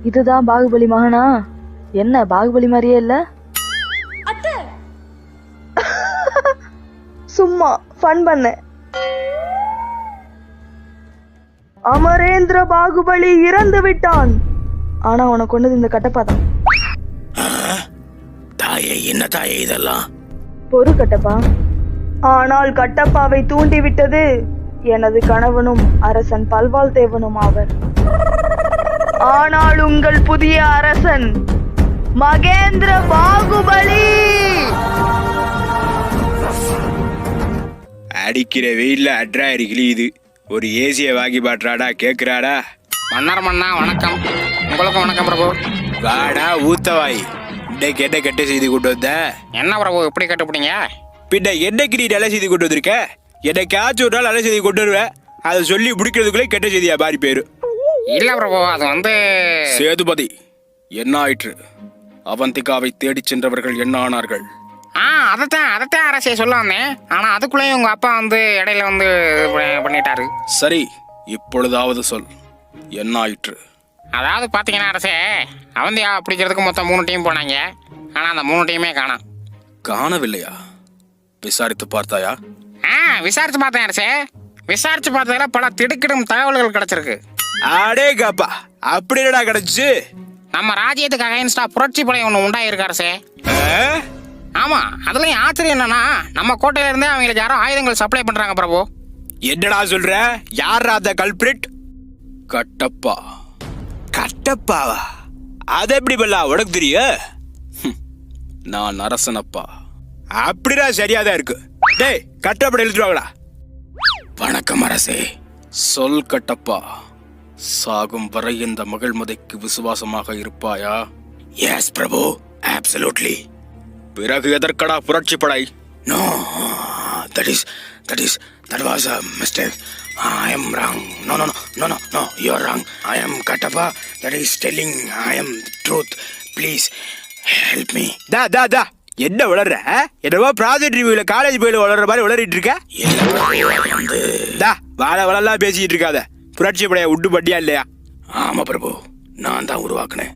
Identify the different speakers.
Speaker 1: இதுதான் பாகுபலி மகனா? என்ன பாகுபலி மாதிரியே இல்ல? சும்மா ஃபன் பண்ண. அமரேந்திர பாகுபலி இறந்து விட்டான். ஆனா உனக்கு கொண்டது இந்த கட்டப்பா தான்.
Speaker 2: தாயே, என்ன தாயே இதெல்லாம்?
Speaker 1: பொறு கட்டப்பா. ஆனால் கட்டப்பாவை தூண்டிவிட்டது எனது கணவனும் அரசன் பல்வாள் தேவனும் ஆவர். ஆனால் உங்கள் புதிய அரசன் மகேந்திர பாகுபலி.
Speaker 2: அடிக்கிற வெயில்ல அட்ரா இது ஒரு ஏசிய வாங்கி பாட்டுறாடா, கேக்குறாடா?
Speaker 3: மன்னர் மன்னா வணக்கம். உங்களுக்கும் வணக்கம் பிரபு.
Speaker 2: வாடா ஊத்தவாய், இன்னைக்கு என்ன கெட்ட செய்தி கொண்டு வந்த?
Speaker 3: என்ன பிரபு இப்படி கேட்டுப்பிட்டீங்க?
Speaker 2: பின்ன என்னைக்கு நீ நல்ல செய்தி கொண்டு வந்திருக்க? என்னைக்காச்சும் ஒரு நாள் நல்ல செய்தி கொண்டு வருவேன், அதை சொல்லி முடிக்கிறதுக்குள்ளே கெட்ட செய்தியா மாறி பேரு.
Speaker 3: இல்ல பிரபு, அது வந்து
Speaker 2: சேதுபதி என்ன ஆயிற்று? அவந்திகாவை தேடிச் சென்றவர்கள் என்ன ஆனார்கள்?
Speaker 3: அதைத்தான் அரசே சொல்ல வந்தேன். ஆனா அதுக்குள்ளேயும் உங்க அப்பா வந்து இடையில வந்து பண்ணிட்டாரு.
Speaker 2: சரி, இப்பொழுதாவது சொல், என்ன ஆயிற்று?
Speaker 3: அதாவது பாத்தீங்கன்னா அரசே, அவந்தியா பிடிக்கிறதுக்கு மொத்தம் 3 டீம் போனாங்க. ஆனா அந்த 3 டீமே காணோம்.
Speaker 2: காணவில்லையா? விசாரித்து பார்த்தாயா?
Speaker 3: விசாரிச்சு பார்த்தேன் அரசே. விசாரிச்சு பார்த்ததுல பல திடுக்கிடும் தகவல்கள் கிடைச்சிருக்கு.
Speaker 2: அடே காப்பா, அப்படி என்னடா கிடைச்சு?
Speaker 3: நம்ம ராஜ்யத்துக்கு அகைன்ஸ்டா புரட்சி படை ஒன்று உண்டாயிருக்கு அரசே. ஆமா, அதுலயும் ஆச்சரியம் என்னன்னா, நம்ம கோட்டையில இருந்தே அவங்களுக்கு யாரோ ஆயுதங்கள் சப்ளை பண்றாங்க பிரபு.
Speaker 2: என்னடா சொல்ற? யார் அந்த கல்பிரிட்? கட்டப்பா. கட்டப்பாவா? அது எப்படி பல்லா உனக்கு தெரியும்? நான் அரசனப்பா. அப்படிடா, சரியாதான் இருக்கு. டேய், கட்டப்பட எழுதிட்டு வாங்கடா. வணக்கம் அரசே. சொல் கட்டப்பா, சாகும் வரை இந்த மகிழ்மதைக்கு விசுவாசமாக இருப்பாயா? எஸ் பிரபு, அப்சல்யூட்லி. பிறகு எதற்கடா புரட்சி படை? No, that was a mistake. I am wrong. No, you are wrong. I am Kattappa. That is telling I am the truth. Please help me. Da. என்ன வளர்ற? என்னவோ ப்ராஜெக்ட் ரிவ்யூல காலேஜ் போயில வளர்ற மாதிரி வளரிட்டு இருக்க. வளரலாம் பேசிட்டு இருக்காத. புரட்சி படைய உண்டு பட்டியா இல்லையா? ஆமா பிரபு, நான் தான் உருவாக்குனேன்.